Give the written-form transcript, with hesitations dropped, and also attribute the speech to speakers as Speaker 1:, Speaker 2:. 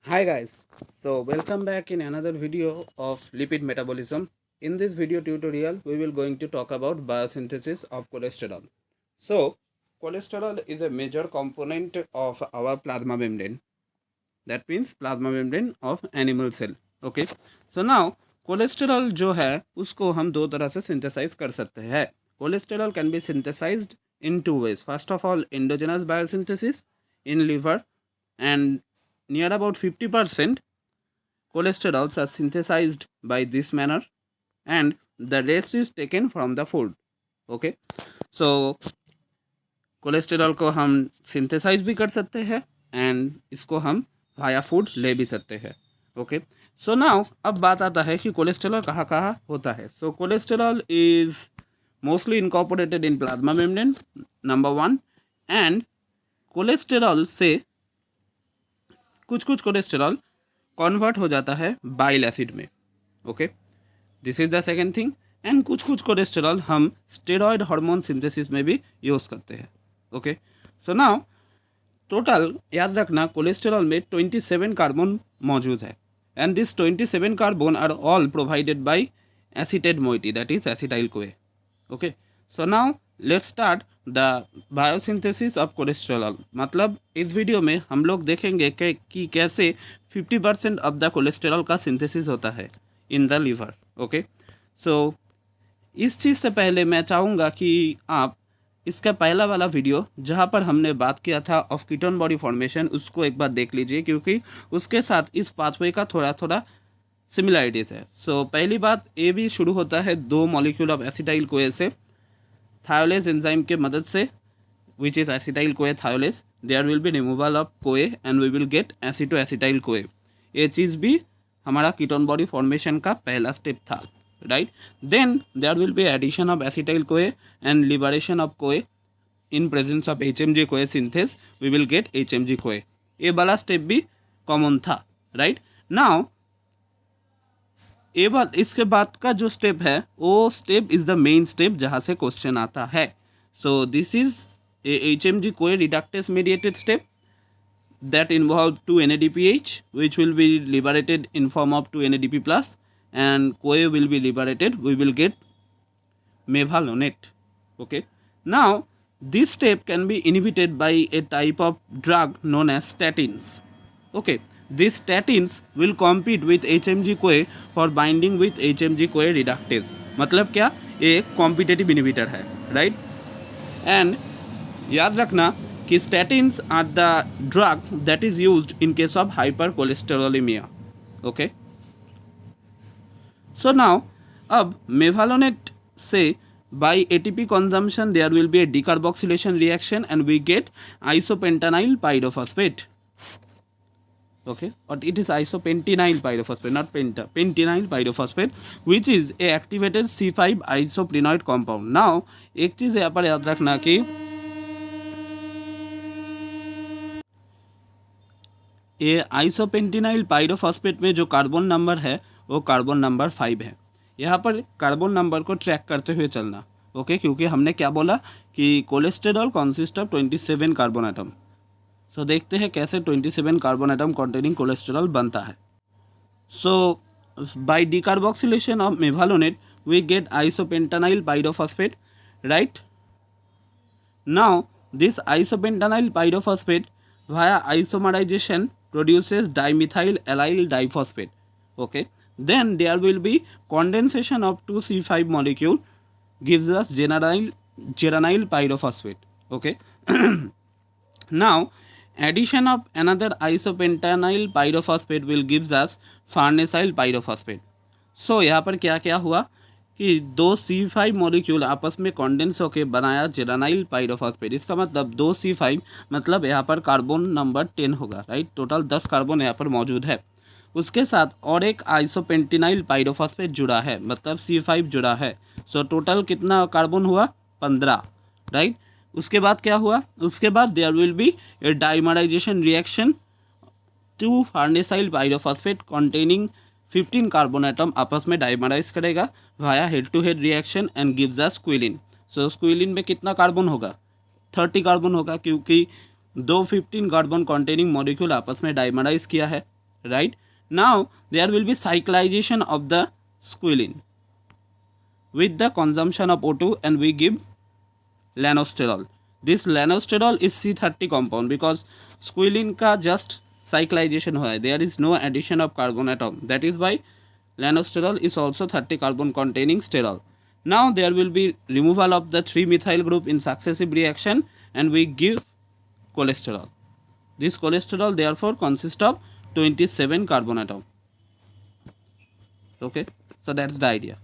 Speaker 1: Hi guys, so welcome back in another video of lipid metabolism. In this video tutorial, we will going to talk about biosynthesis of cholesterol. So, cholesterol is a major component of our plasma membrane. That means plasma membrane of animal cell. Okay. So now, cholesterol जो है उसको हम दो तरह से synthesize कर सकते हैं. Cholesterol can be synthesized in two ways. First of all, endogenous biosynthesis in liver, and near about 50% cholesterols are synthesized by this manner, and the rest is taken from the food. Okay, so cholesterol को हम synthesise भी कर सकते हैं and इसको हम via food ले भी सकते हैं. ओके, सो नाउ अब बात आता है कि कोलेस्टेरॉल कहाँ कहाँ होता है. So cholesterol is mostly incorporated in plasma membrane, number one. And cholesterol से कुछ कुछ कोलेस्टेरॉल कन्वर्ट हो जाता है बाइल एसिड में. Okay, this is the second thing. And कुछ कुछ कोलेस्टेरॉल हम स्टेरॉयड हार्मोन सिंथेसिस में भी यूज़ करते हैं. ओके, सो नाउ टोटल याद रखना कोलेस्टेरॉल में 27 कार्बन मौजूद है. And this 27 carbon are all provided by acetate moiety, that is acetyl CoA. Okay, so now let's start the biosynthesis of cholesterol. मतलब इस वीडियो में हम लोग देखेंगे कि कैसे 50% ऑफ द कोलेस्ट्रॉल का सिंथेसिस होता है इन द लिवर. ओके, सो इस चीज़ से पहले मैं चाहूँगा कि आप इसका पहला वाला वीडियो जहाँ पर हमने बात किया था ऑफ कीटोन बॉडी फॉर्मेशन उसको एक बार देख लीजिए, क्योंकि उसके साथ इस पाथवे का थोड़ा थोड़ा सिमिलरिटीज़ है. सो पहली बात, ए भी शुरू होता है दो मॉलिक्यूल ऑफ एसिटाइल कोए से थायोलेज एंजाइम के मदद से, विच is acetyl CoA thiolase. There will be removal of CoA and we will get aceto acetyl CoA. ये चीज़ भी हमारा कीटोन बॉडी फॉर्मेशन का पहला स्टेप था, right. Then there will be addition of acetyl CoA and liberation of CoA in presence of HMG CoA synthase, we will get HMG CoA. ये वाला step भी common था, राइट. नाउ इसके बाद का जो स्टेप है वो step is the main step जहाँ से क्वेश्चन आता है. सो दिस इज HMG कोए reductase mediated step that involve 2 NADPH which will be liberated in form of 2 NADP plus, and CoA will be liberated, we will get mevalonate. Okay, now this step can be inhibited by a type of drug known as statins. Okay, these statins will compete with HMG CoA for binding with HMG CoA reductase. मतलब क्या, ये एक competitive inhibitor है, right. And याद रखना कि statins are the drug that is used in case of hypercholesterolemia. Okay, so now अब mevalonate से by ATP consumption there will be a decarboxylation reaction and we get isopentenyl pyrophosphate. Okay, or it is isopentenyl pyrophosphate, not pentenyl pyrophosphate, which is a activated C5 isoprenoid compound. Now एक चीज़ यहाँ पर याद रखना कि ये आइसोपेंटिनाइल pyrophosphate में जो carbon number है वो कार्बन नंबर 5 है. यहाँ पर कार्बन नंबर को ट्रैक करते हुए चलना. ओके, क्योंकि हमने क्या बोला कि cholesterol consist of 27 carbon atom. So देखते हैं कैसे 27 कार्बन एटम कंटेनिंग कोलेस्टेरॉल बनता है. So by decarboxylation of mevalonate we get isopentenyl pyrophosphate, right. Now this isopentenyl pyrophosphate via isomerization produces dimethyl allyl diphosphate. Okay, then there will be condensation of 2C5 molecule gives us geranyl pyrophosphate. Okay, now addition of another isopentenyl pyrophosphate will gives us farnesyl pyrophosphate. So यहाँ पर क्या क्या हुआ कि दो C5 molecule आपस में condense होकर बनाया जेरानाइल पाइरोफॉस्फेट. इसका मतलब 2C5 मतलब यहाँ पर कार्बन नंबर 10 होगा, राइट. टोटल 10 कार्बन यहाँ पर मौजूद है. उसके साथ और एक आइसोपेंटिनाइल पाइरोफॉस्फेट जुड़ा है, मतलब C5 जुड़ा है. सो टोटल कितना कार्बन हुआ, 15, राइट. उसके बाद क्या हुआ, उसके बाद there will be a dimerization reaction to farnesyl pyrophosphate containing 15 carbon atom आपस में डाइमराइज करेगा via head to head reaction and gives us squalene. So squalene में कितना कार्बन होगा, 30 कार्बन होगा, क्योंकि दो 15 कार्बन कंटेनिंग मॉलिक्यूल आपस में डाइमराइज किया है. right? Now there will be cyclization of the squalene with the consumption of O2, and we give lanosterol. This lanosterol is C30 compound because squalene का just cyclization हुआ है. There is no addition of carbon atom. That is why लानोस्टेरॉल is also 30 carbon containing sterol. Now there will be removal of the 3-methyl group in successive reaction and we give cholesterol. This cholesterol therefore consists of 27 carbon atom. Okay, so that's the idea.